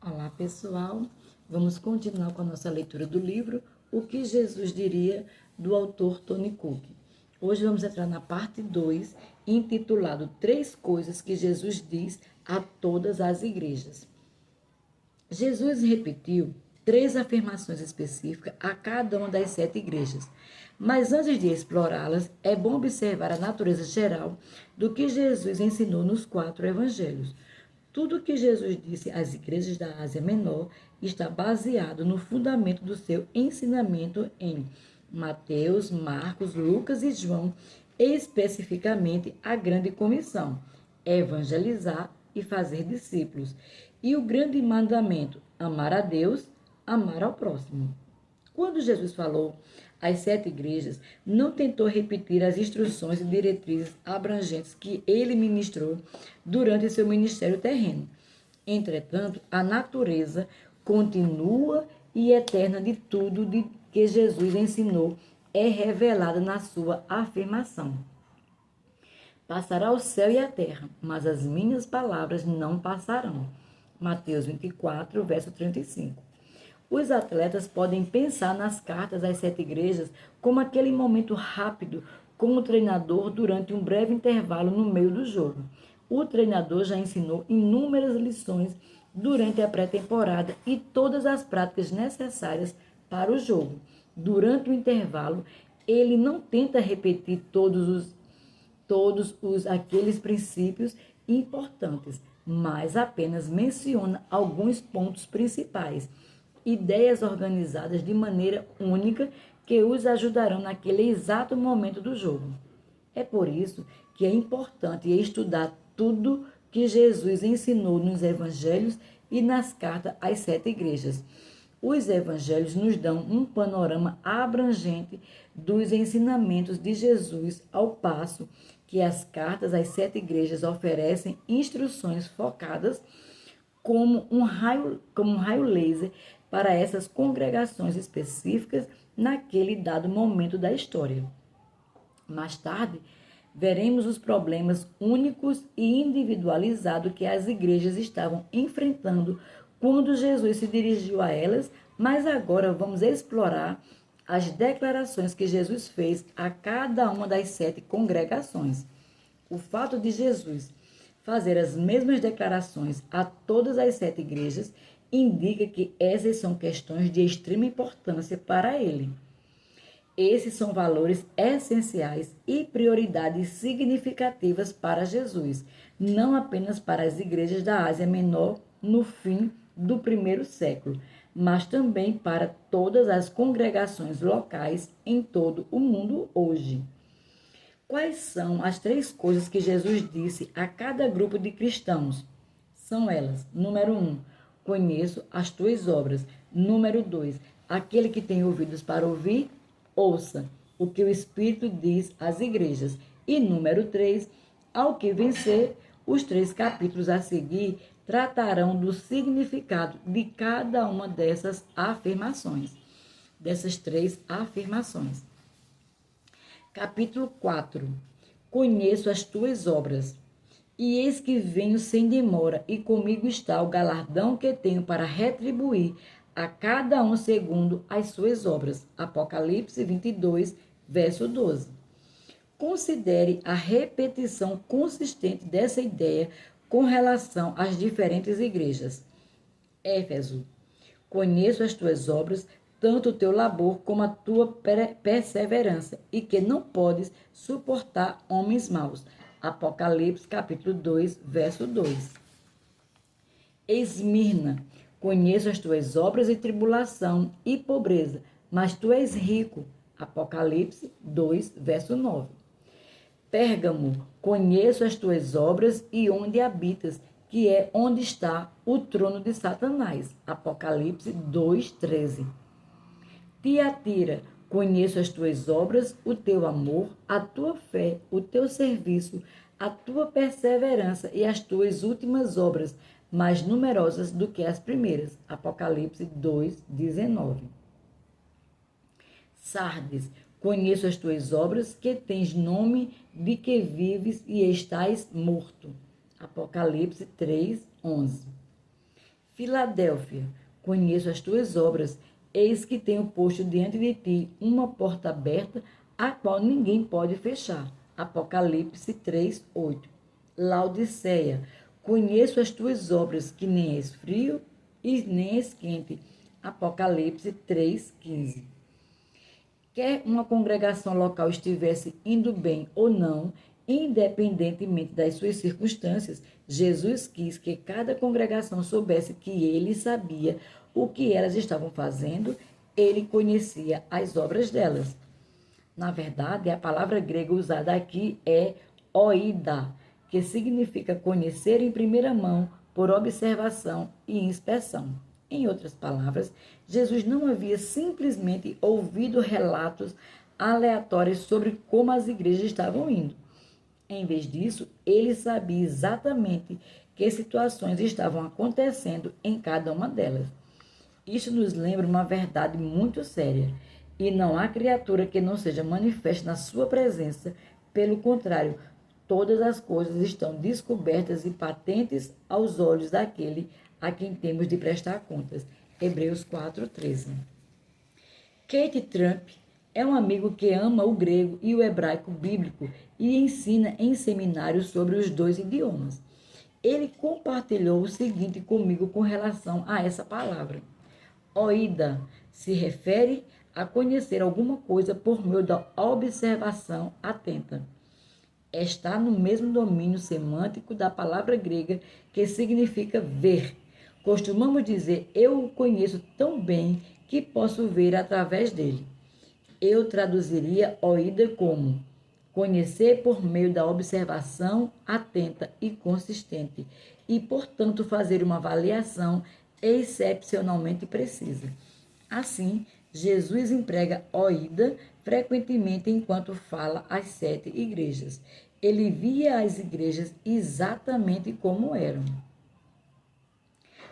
Olá, pessoal. Vamos continuar com a nossa leitura do livro O que Jesus diria, do autor Tony Cook. Hoje vamos entrar na parte 2, intitulado Três coisas que Jesus diz a todas as igrejas. Jesus repetiu três afirmações específicas a cada uma das 7 igrejas. Mas antes de explorá-las, é bom observar a natureza geral do que Jesus ensinou nos 4 evangelhos. Tudo o que Jesus disse às igrejas da Ásia Menor está baseado no fundamento do seu ensinamento em Mateus, Marcos, Lucas e João, especificamente a grande comissão: evangelizar e fazer discípulos. E o grande mandamento: amar a Deus, amar ao próximo. Quando Jesus falou às 7 igrejas, não tentou repetir as instruções e diretrizes abrangentes que ele ministrou durante seu ministério terreno. Entretanto, a natureza continua e eterna de tudo de que Jesus ensinou é revelada na sua afirmação. Passará o céu e a terra, mas as minhas palavras não passarão. Mateus 24, verso 35. Os atletas podem pensar nas cartas às 7 igrejas como aquele momento rápido com o treinador durante um breve intervalo no meio do jogo. O treinador já ensinou inúmeras lições durante a pré-temporada e todas as práticas necessárias para o jogo. Durante o intervalo, ele não tenta repetir aqueles princípios importantes, mas apenas menciona alguns pontos principais, ideias organizadas de maneira única que os ajudarão naquele exato momento do jogo. É por isso que é importante estudar tudo que Jesus ensinou nos evangelhos e nas cartas às 7 igrejas. Os evangelhos nos dão um panorama abrangente dos ensinamentos de Jesus, ao passo que as cartas às 7 igrejas oferecem instruções focadas como um raio laser para essas congregações específicas naquele dado momento da história. Mais tarde, veremos os problemas únicos e individualizados que as igrejas estavam enfrentando quando Jesus se dirigiu a elas, mas agora vamos explorar as declarações que Jesus fez a cada uma das 7 congregações. O fato de Jesus fazer as mesmas declarações a todas as 7 igrejas indica que essas são questões de extrema importância para ele. Esses são valores essenciais e prioridades significativas para Jesus, não apenas para as igrejas da Ásia Menor no fim do 1º século, mas também para todas as congregações locais em todo o mundo hoje. Quais são as 3 coisas que Jesus disse a cada grupo de cristãos? São elas: número 1, conheço as tuas obras. Número 2, aquele que tem ouvidos para ouvir, ouça o que o Espírito diz às igrejas. E número 3, ao que vencer, os 3 capítulos a seguir tratarão do significado de cada uma dessas afirmações. Dessas 3 afirmações. Capítulo 4. Conheço as tuas obras. E eis que venho sem demora, e comigo está o galardão que tenho para retribuir a cada um segundo as suas obras. Apocalipse 22, verso 12. Considere a repetição consistente dessa ideia com relação às diferentes igrejas. Éfeso. Conheço as tuas obras, tanto o teu labor como a tua perseverança, e que não podes suportar homens maus. Apocalipse, capítulo 2, verso 2. Esmirna, conheço as tuas obras e tribulação e pobreza, mas tu és rico. Apocalipse 2, verso 9. Pérgamo, conheço as tuas obras e onde habitas, que é onde está o trono de Satanás. Apocalipse 2, 13. Tiatira, conheço as tuas obras, o teu amor, a tua fé, o teu serviço, a tua perseverança e as tuas últimas obras, mais numerosas do que as primeiras. Apocalipse 2, 19. Sardes, conheço as tuas obras, que tens nome de que vives e estás morto. Apocalipse 3, 11. Filadélfia, conheço as tuas obras, eis que tenho posto diante de ti uma porta aberta, a qual ninguém pode fechar. Apocalipse 3:8. Laodiceia, conheço as tuas obras, que nem és frio e nem és quente. Apocalipse 3:15. Quer uma congregação local estivesse indo bem ou não, independentemente das suas circunstâncias, Jesus quis que cada congregação soubesse que ele sabia o que elas estavam fazendo, ele conhecia as obras delas. Na verdade, a palavra grega usada aqui é oida, que significa conhecer em primeira mão, por observação e inspeção. Em outras palavras, Jesus não havia simplesmente ouvido relatos aleatórios sobre como as igrejas estavam indo. Em vez disso, ele sabia exatamente que situações estavam acontecendo em cada uma delas. Isso nos lembra uma verdade muito séria. E não há criatura que não seja manifesta na sua presença. Pelo contrário, todas as coisas estão descobertas e patentes aos olhos daquele a quem temos de prestar contas. Hebreus 4:13. Kate Trump é um amigo que ama o grego e o hebraico bíblico e ensina em seminários sobre os dois idiomas. Ele compartilhou o seguinte comigo com relação a essa palavra. Oída se refere a conhecer alguma coisa por meio da observação atenta. Está no mesmo domínio semântico da palavra grega que significa ver. Costumamos dizer, eu o conheço tão bem que posso ver através dele. Eu traduziria oída como conhecer por meio da observação atenta e consistente e, portanto, fazer uma avaliação excepcionalmente precisa. Assim, Jesus emprega oída frequentemente enquanto fala às 7 igrejas. Ele via as igrejas exatamente como eram.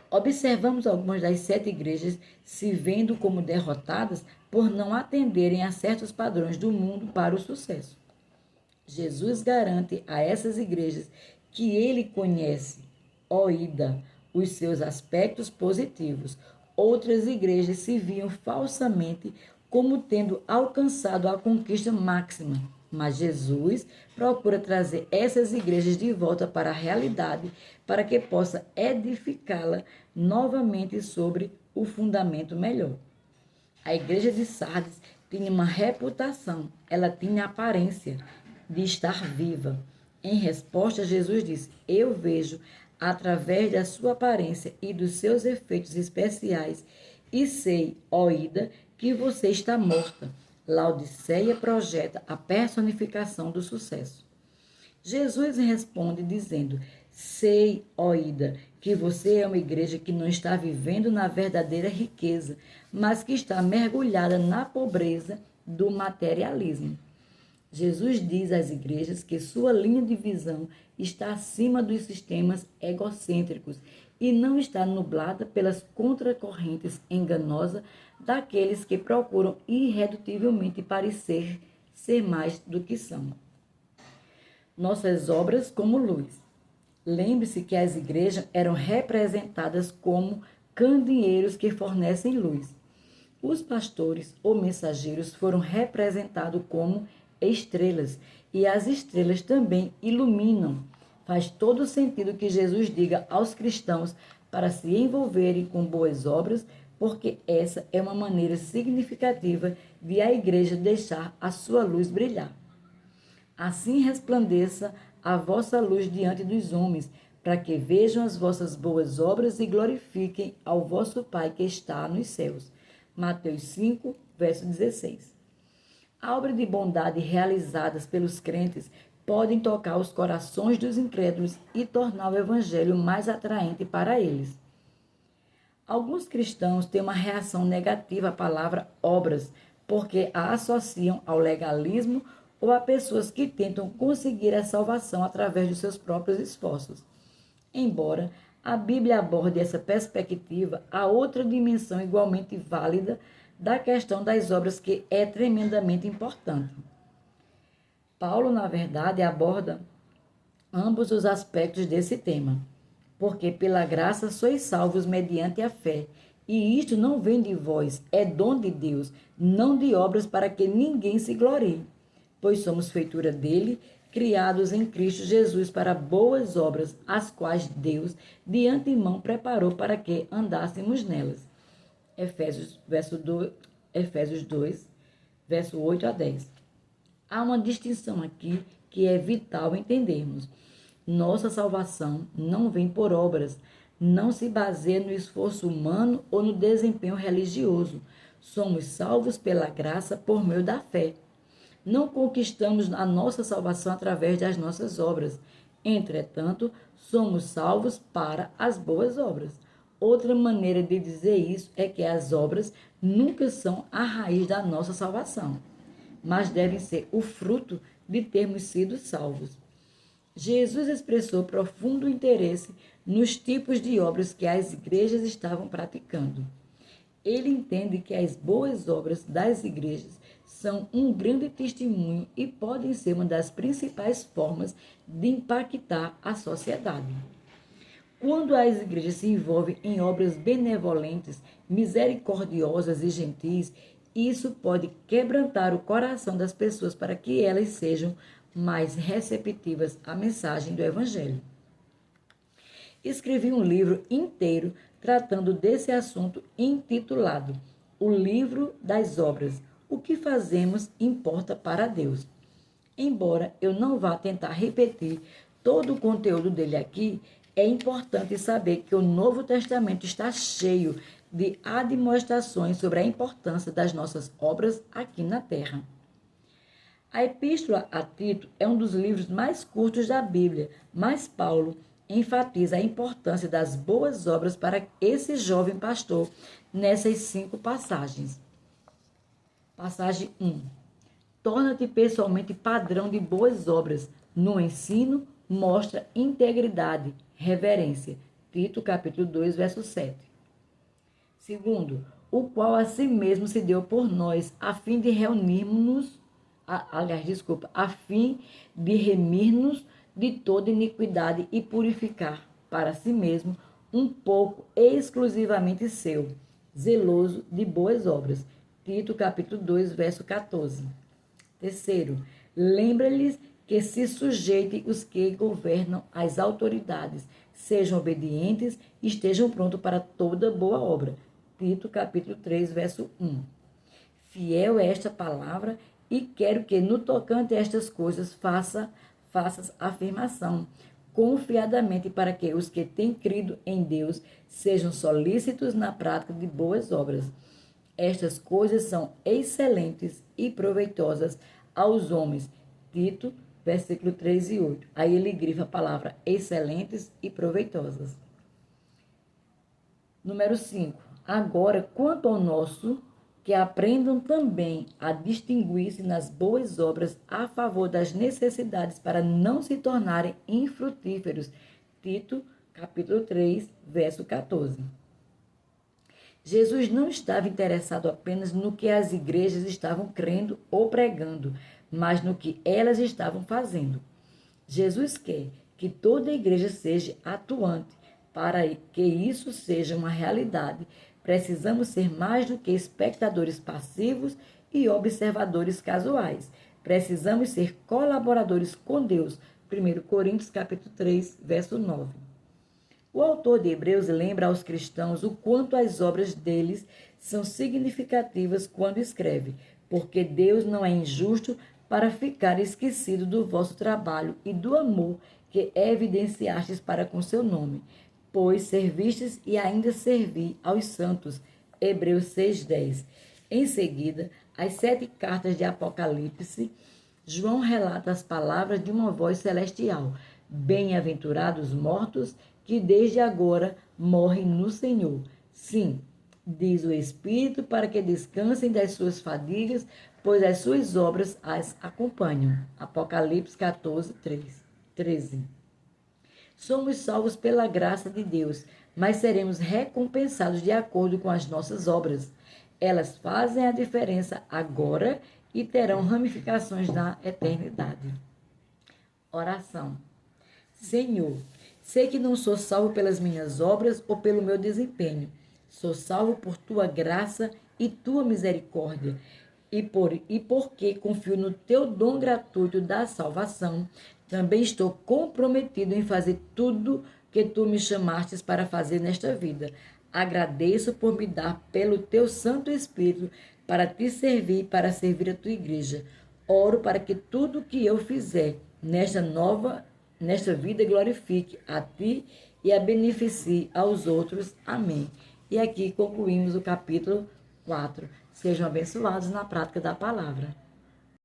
Observamos algumas das 7 igrejas se vendo como derrotadas por não atenderem a certos padrões do mundo para o sucesso. Jesus garante a essas igrejas que ele conhece, oída, os seus aspectos positivos. Outras igrejas se viam falsamente como tendo alcançado a conquista máxima, mas Jesus procura trazer essas igrejas de volta para a realidade para que possa edificá-la novamente sobre o fundamento melhor. A igreja de Sardes tinha uma reputação, ela tinha aparência de estar viva. Em resposta, Jesus disse: eu vejo através da sua aparência e dos seus efeitos especiais e sei, oída, que você está morta. Laodiceia projeta a personificação do sucesso. Jesus responde dizendo: sei, oída, que você é uma igreja que não está vivendo na verdadeira riqueza, mas que está mergulhada na pobreza do materialismo. Jesus diz às igrejas que sua linha de visão está acima dos sistemas egocêntricos e não está nublada pelas contracorrentes enganosas daqueles que procuram irredutivelmente parecer ser mais do que são. Nossas obras como luz. Lembre-se que as igrejas eram representadas como candeeiros que fornecem luz. Os pastores ou mensageiros foram representados como estrelas, e as estrelas também iluminam. Faz todo sentido que Jesus diga aos cristãos para se envolverem com boas obras, porque essa é uma maneira significativa de a igreja deixar a sua luz brilhar. Assim resplandeça a vossa luz diante dos homens, para que vejam as vossas boas obras e glorifiquem ao vosso Pai que está nos céus. Mateus 5, verso 16. A obra de bondade realizadas pelos crentes podem tocar os corações dos incrédulos e tornar o evangelho mais atraente para eles. Alguns cristãos têm uma reação negativa à palavra obras, porque a associam ao legalismo ou a pessoas que tentam conseguir a salvação através de seus próprios esforços. Embora a Bíblia aborde essa perspectiva, há outra dimensão igualmente válida da questão das obras que é tremendamente importante. Paulo, na verdade, aborda ambos os aspectos desse tema. Porque pela graça sois salvos mediante a fé. E isto não vem de vós, é dom de Deus, não de obras para que ninguém se glorie. Pois somos feitura dele, criados em Cristo Jesus para boas obras, as quais Deus de antemão preparou para que andássemos nelas. Efésios 2, verso 8 a 10. Há uma distinção aqui que é vital entendermos. Nossa salvação não vem por obras, não se baseia no esforço humano ou no desempenho religioso. Somos salvos pela graça por meio da fé. Não conquistamos a nossa salvação através das nossas obras. Entretanto, somos salvos para as boas obras. Outra maneira de dizer isso é que as obras nunca são a raiz da nossa salvação, mas devem ser o fruto de termos sido salvos. Jesus expressou profundo interesse nos tipos de obras que as igrejas estavam praticando. Ele entende que as boas obras das igrejas são um grande testemunho e podem ser uma das principais formas de impactar a sociedade. Quando as igrejas se envolvem em obras benevolentes, misericordiosas e gentis, isso pode quebrantar o coração das pessoas para que elas sejam mais receptivas à mensagem do Evangelho. Escrevi um livro inteiro tratando desse assunto intitulado O Livro das Obras. O que fazemos importa para Deus. Embora eu não vá tentar repetir todo o conteúdo dele aqui, é importante saber que o Novo Testamento está cheio de admoestações sobre a importância das nossas obras aqui na Terra. A Epístola a Tito é um dos livros mais curtos da Bíblia, mas Paulo enfatiza a importância das boas obras para esse jovem pastor nessas 5 passagens. Passagem 1. Torna-te pessoalmente padrão de boas obras. No ensino, mostra integridade, reverência. Tito, capítulo 2, verso 7. Segundo, o qual a si mesmo se deu por nós, a fim de a fim de remir-nos de toda iniquidade e purificar para si mesmo um pouco exclusivamente seu, zeloso de boas obras. Tito, capítulo 2, verso 14. Terceiro, lembra-lhes que se sujeitem os que governam as autoridades, sejam obedientes e estejam prontos para toda boa obra. Tito, capítulo 3, verso 1. Fiel é esta palavra e quero que, no tocante a estas coisas, faças afirmação, confiadamente, para que os que têm crido em Deus sejam solícitos na prática de boas obras. Estas coisas são excelentes e proveitosas aos homens. Tito, versículo 3 e 8. Aí ele grifa a palavra excelentes e proveitosas. Número 5. Agora, quanto ao nosso, que aprendam também a distinguir-se nas boas obras a favor das necessidades para não se tornarem infrutíferos. Tito, capítulo 3, verso 14. Jesus não estava interessado apenas no que as igrejas estavam crendo ou pregando, mas no que elas estavam fazendo. Jesus quer que toda a igreja seja atuante. Para que isso seja uma realidade, precisamos ser mais do que espectadores passivos e observadores casuais. Precisamos ser colaboradores com Deus. 1 Coríntios capítulo 3, verso 9. O autor de Hebreus lembra aos cristãos o quanto as obras deles são significativas quando escreve, porque Deus não é injusto para ficar esquecido do vosso trabalho e do amor que evidenciastes para com seu nome, pois servistes e ainda servi aos santos. Hebreus 6:10. Em seguida, as 7 cartas de Apocalipse, João relata as palavras de uma voz celestial: bem-aventurados mortos, que desde agora morrem no Senhor. Sim, diz o Espírito, para que descansem das suas fadigas, pois as suas obras as acompanham. Apocalipse 14, 13. Somos salvos pela graça de Deus, mas seremos recompensados de acordo com as nossas obras. Elas fazem a diferença agora e terão ramificações na eternidade. Oração. Senhor, Sei que não sou salvo pelas minhas obras ou pelo meu desempenho. Sou salvo por tua graça e tua misericórdia. E porque confio no teu dom gratuito da salvação, também estou comprometido em fazer tudo que tu me chamastes para fazer nesta vida. Agradeço por me dar pelo teu Santo Espírito para te servir e para servir a tua igreja. Oro para que tudo que eu fizer nesta vida glorifique a ti e a beneficie aos outros. Amém. E aqui concluímos o capítulo 4. Sejam abençoados na prática da palavra.